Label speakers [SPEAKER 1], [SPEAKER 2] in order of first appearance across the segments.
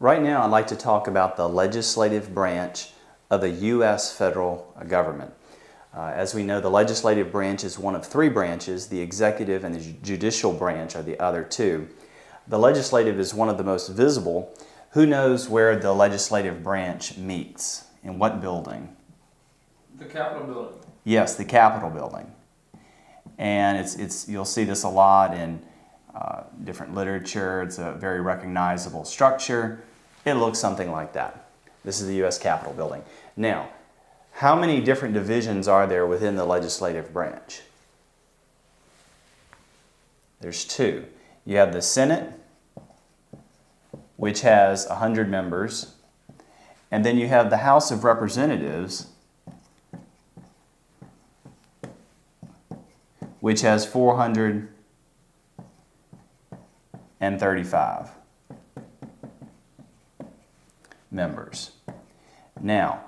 [SPEAKER 1] Right now I'd like to talk about the legislative branch of the U.S. federal government. As we know, the legislative branch is one of three branches. The executive and the judicial branch are the other two. The legislative is one of the most visible. Who knows where the legislative branch meets? In what building?
[SPEAKER 2] The Capitol building.
[SPEAKER 1] Yes, the Capitol building. And you'll see this a lot in different literature. It's a very recognizable structure. It looks something like that. This is the U.S. Capitol building. Now, how many different divisions are there within the legislative branch? There's two. You have the Senate, which has 100 members, and then you have the House of Representatives, which has 435 members. Now,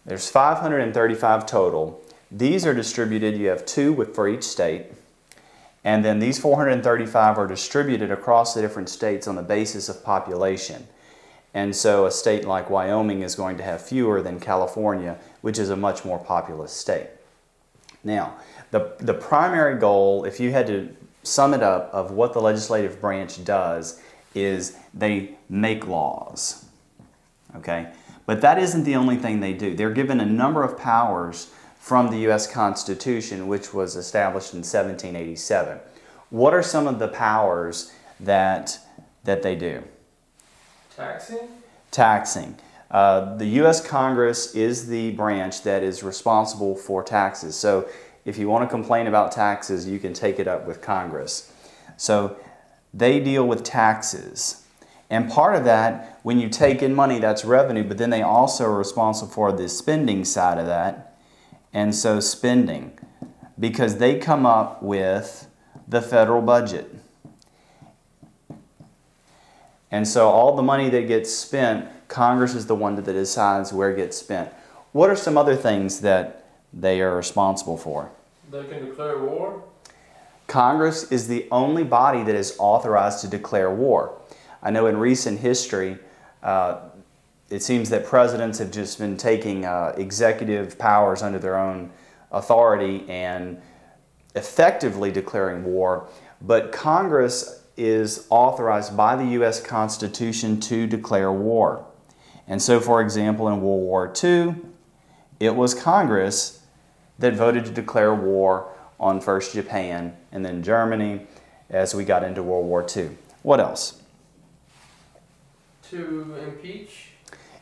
[SPEAKER 1] there's 535 total. These are distributed, you have two for each state, and then these 435 are distributed across the different states on the basis of population. And so a state like Wyoming is going to have fewer than California, which is a much more populous state. Now, the primary goal, if you had to sum it up, of what the legislative branch does is they make laws. Okay? But that isn't the only thing they do. They're given a number of powers from the U.S. Constitution, which was established in 1787. What are some of the powers that they do?
[SPEAKER 2] Taxing?
[SPEAKER 1] Taxing. The U.S. Congress is the branch that is responsible for taxes. So if you want to complain about taxes, you can take it up with Congress. So they deal with taxes. And part of that, when you take in money, that's revenue, but then they also are responsible for the spending side of that. And so spending, because they come up with the federal budget. And so all the money that gets spent, Congress is the one that decides where it gets spent. What are some other things that they are responsible for?
[SPEAKER 2] They can declare war.
[SPEAKER 1] Congress is the only body that is authorized to declare war. I know in recent history, it seems that presidents have just been taking executive powers under their own authority and effectively declaring war, but Congress is authorized by the U.S. Constitution to declare war. And so, for example, in World War II, it was Congress that voted to declare war on first Japan and then Germany as we got into World War II. What else?
[SPEAKER 2] To impeach?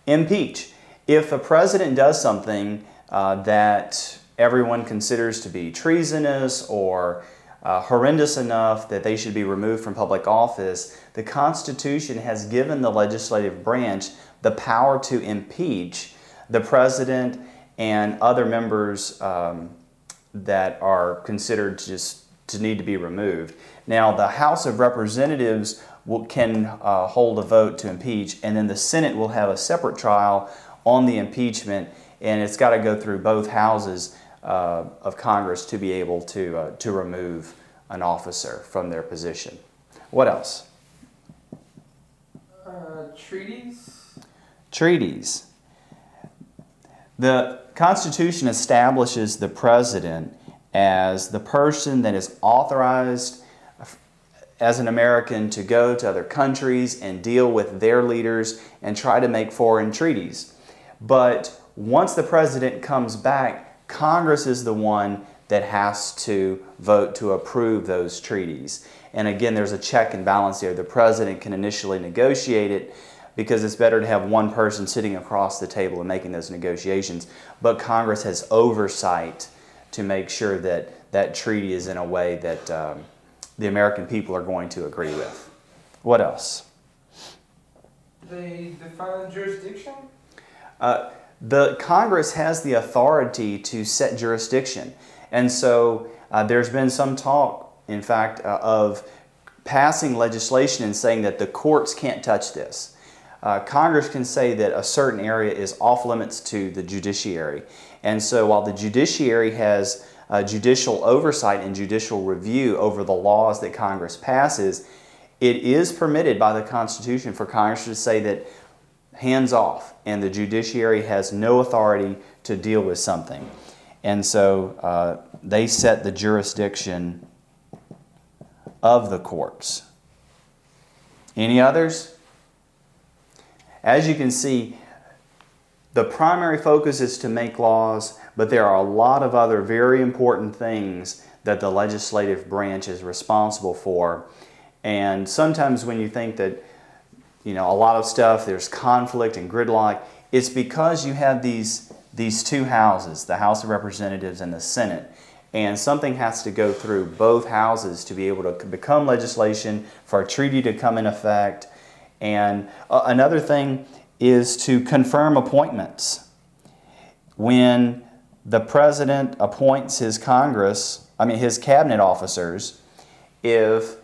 [SPEAKER 1] Impeach. If a president does something that everyone considers to be treasonous or horrendous enough that they should be removed from public office, the Constitution has given the legislative branch the power to impeach the president and other members that are considered just to need to be removed. Now, the House of Representatives can hold a vote to impeach, and then the Senate will have a separate trial on the impeachment, and it's got to go through both houses of Congress to be able to remove an officer from their position. What else?
[SPEAKER 2] Treaties?
[SPEAKER 1] Treaties. The Constitution establishes the president as the person that is authorized as an American to go to other countries and deal with their leaders and try to make foreign treaties. But once the president comes back, Congress is the one that has to vote to approve those treaties. And again, there's a check and balance there. The president can initially negotiate it because it's better to have one person sitting across the table and making those negotiations. But Congress has oversight to make sure that that treaty is in a way that the American people are going to agree with. What else?
[SPEAKER 2] They define jurisdiction?
[SPEAKER 1] The Congress has the authority to set jurisdiction. And so there's been some talk, in fact, of passing legislation and saying that the courts can't touch this. Congress can say that a certain area is off limits to the judiciary. And so while the judiciary has judicial oversight and judicial review over the laws that Congress passes, it is permitted by the Constitution for Congress to say that hands off, and the judiciary has no authority to deal with something. And so they set the jurisdiction of the courts. Any others? As you can see, the primary focus is to make laws, but there are a lot of other very important things that the legislative branch is responsible for. And sometimes when you think that, a lot of stuff, there's conflict and gridlock, it's because you have these two houses, the House of Representatives and the Senate. And something has to go through both houses to be able to become legislation, for a treaty to come in effect. And another thing is to confirm appointments. When the president appoints his his cabinet officers, if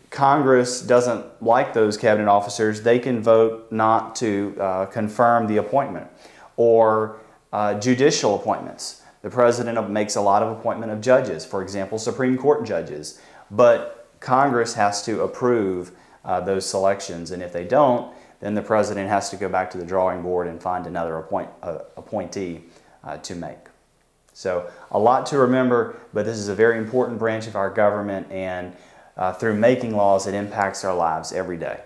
[SPEAKER 1] Congress doesn't like those cabinet officers, they can vote not to confirm the appointment. Or judicial appointments. The president makes a lot of appointment of judges, for example, Supreme Court judges, but Congress has to approve those selections, and if they don't, then the president has to go back to the drawing board and find another appointee to make. So a lot to remember, but this is a very important branch of our government, and through making laws, it impacts our lives every day.